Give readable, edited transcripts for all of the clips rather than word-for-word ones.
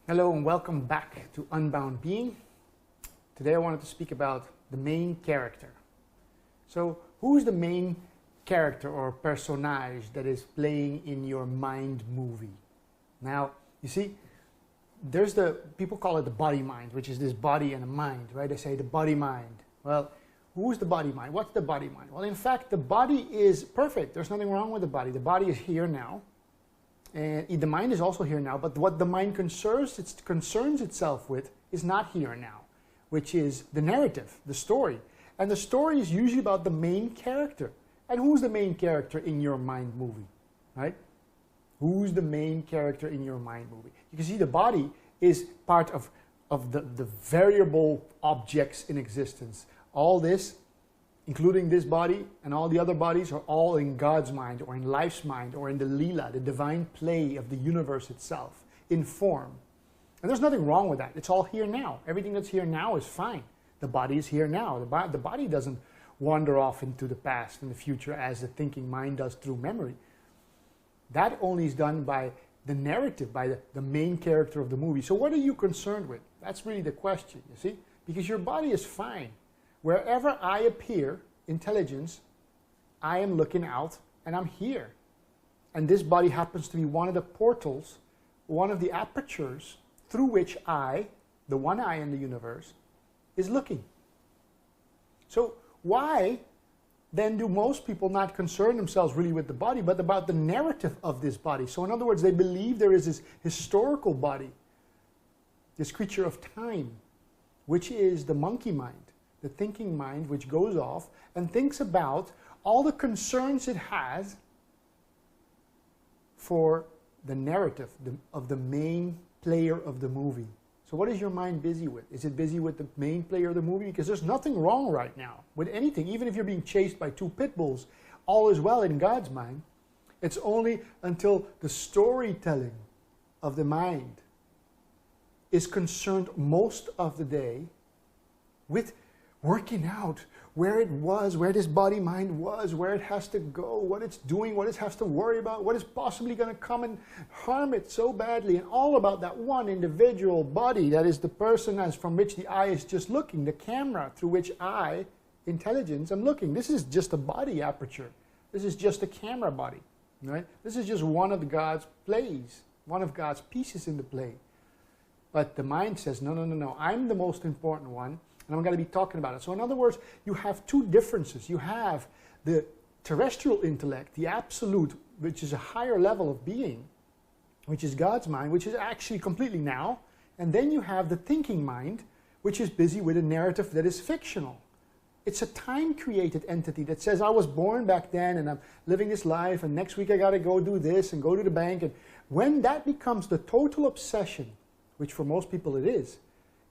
Hello and welcome back to Unbound Being. Today I wanted to speak about the main character. So who's the main character or personage that is playing in your mind movie? Now, you see, people call it the body mind, which is this body and a mind, right? They say the body mind. Well, who's the body mind? What's the body mind? Well, in fact, the body is perfect. There's nothing wrong with the body. The body is here now. And the mind is also here now, but what the mind concerns itself with is not here now, which is the narrative, the story. And the story is usually about the main character. And who's the main character in your mind movie, right? Who's the main character in your mind movie? You can see the body is part of the variable objects in existence. All this, including this body and all the other bodies, are all in God's mind or in life's mind or in the Leela, the divine play of the universe itself, in form. And there's nothing wrong with that. It's all here now. Everything that's here now is fine. The body is here now. The body doesn't wander off into the past and the future as the thinking mind does through memory. That only is done by the narrative, by the main character of the movie. So what are you concerned with? That's really the question, you see? Because your body is fine. Wherever I appear, intelligence, I am looking out and I'm here. And this body happens to be one of the portals, one of the apertures through which I, the one eye in the universe, is looking. So why then do most people not concern themselves really with the body, but about the narrative of this body? So in other words, they believe there is this historical body, this creature of time, which is the monkey mind. The thinking mind, which goes off and thinks about all the concerns it has for the narrative of the main player of the movie. So what is your mind busy with? Is it busy with the main player of the movie? Because there's nothing wrong right now with anything. Even if you're being chased by two pit bulls, all is well in God's mind. It's only until the storytelling of the mind is concerned most of the day with working out where it was, where this body mind was, where it has to go, what it's doing, what it has to worry about, what is possibly going to come and harm it so badly, and all about that one individual body that is the person as from which the eye is just looking, the camera through which I, intelligence, am looking. This is just a body aperture. This is just a camera body, right? This is just one of God's plays, one of God's pieces in the play. But the mind says, no, no, no, no, I'm the most important one. And I'm going to be talking about it. So in other words, you have two differences. You have the terrestrial intellect, the absolute, which is a higher level of being, which is God's mind, which is actually completely now. And then you have the thinking mind, which is busy with a narrative that is fictional. It's a time-created entity that says, I was born back then and I'm living this life and next week I got to go do this and go to the bank. And when that becomes the total obsession, which for most people it is,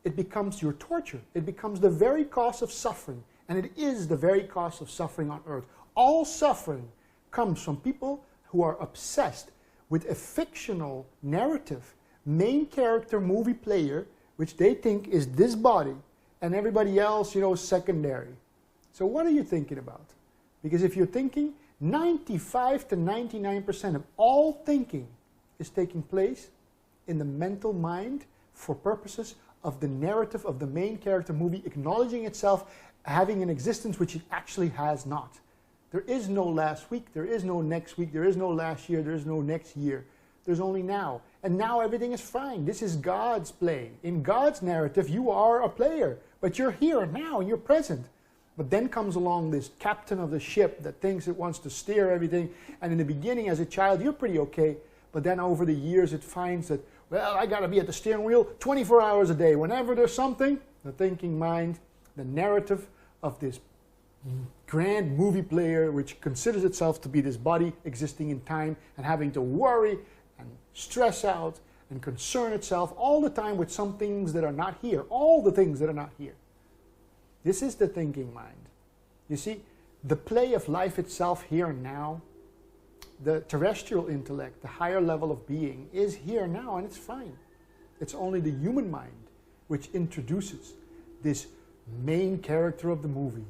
it becomes your torture. It becomes the very cause of suffering. And it is the very cause of suffering on earth. All suffering comes from people who are obsessed with a fictional narrative, main character movie player, which they think is this body, and everybody else, secondary. So what are you thinking about? Because if you're thinking, 95 to 99% of all thinking is taking place in the mental mind for purposes of the narrative of the main character movie, acknowledging itself having an existence which it actually has not. There is no last week, there is no next week, there is no last year, there is no next year. There's only now. And now everything is fine. This is God's play. In God's narrative, you are a player, but you're here now, and you're present. But then comes along this captain of the ship that thinks it wants to steer everything, and in the beginning, as a child, you're pretty okay, but then over the years, it finds that, well, I got to be at the steering wheel 24 hours a day. Whenever there's something, the thinking mind, the narrative of this grand movie player, which considers itself to be this body existing in time and having to worry and stress out and concern itself all the time with some things that are not here, all the things that are not here. This is the thinking mind. You see, the play of life itself here and now, the terrestrial intellect, the higher level of being, is here now, and it's fine. It's only the human mind which introduces this main character of the movie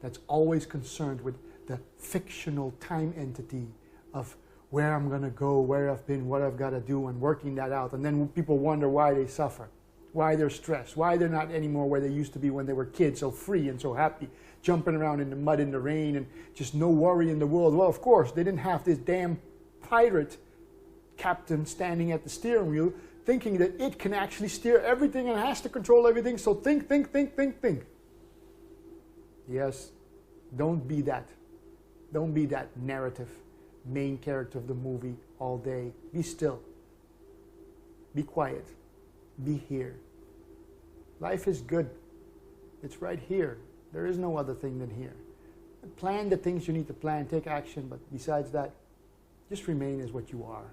that's always concerned with the fictional time entity of where I'm going to go, where I've been, what I've got to do, and working that out. And then people wonder why they suffer, why they're stressed, why they're not anymore where they used to be when they were kids, so free and so happy, jumping around in the mud, in the rain, and just no worry in the world. Well, of course, they didn't have this damn pirate captain standing at the steering wheel thinking that it can actually steer everything and has to control everything, so think, think, think, think, think. Yes, don't be that. Don't be that narrative main character of the movie all day. Be still. Be quiet. Be here. Life is good. It's right here. There is no other thing than here. Plan the things you need to plan, take action, but besides that, just remain as what you are.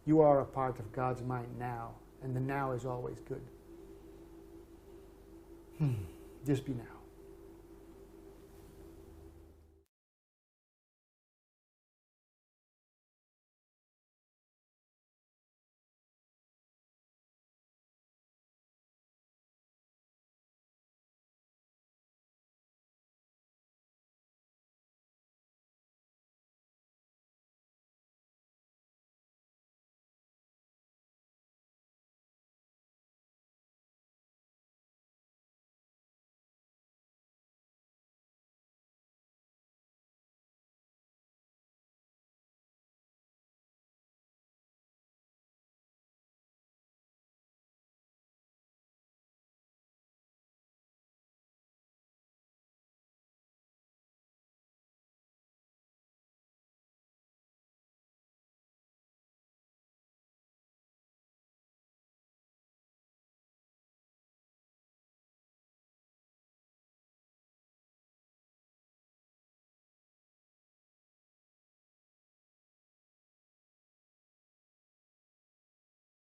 You are a part of God's mind now, and the now is always good. Just be now.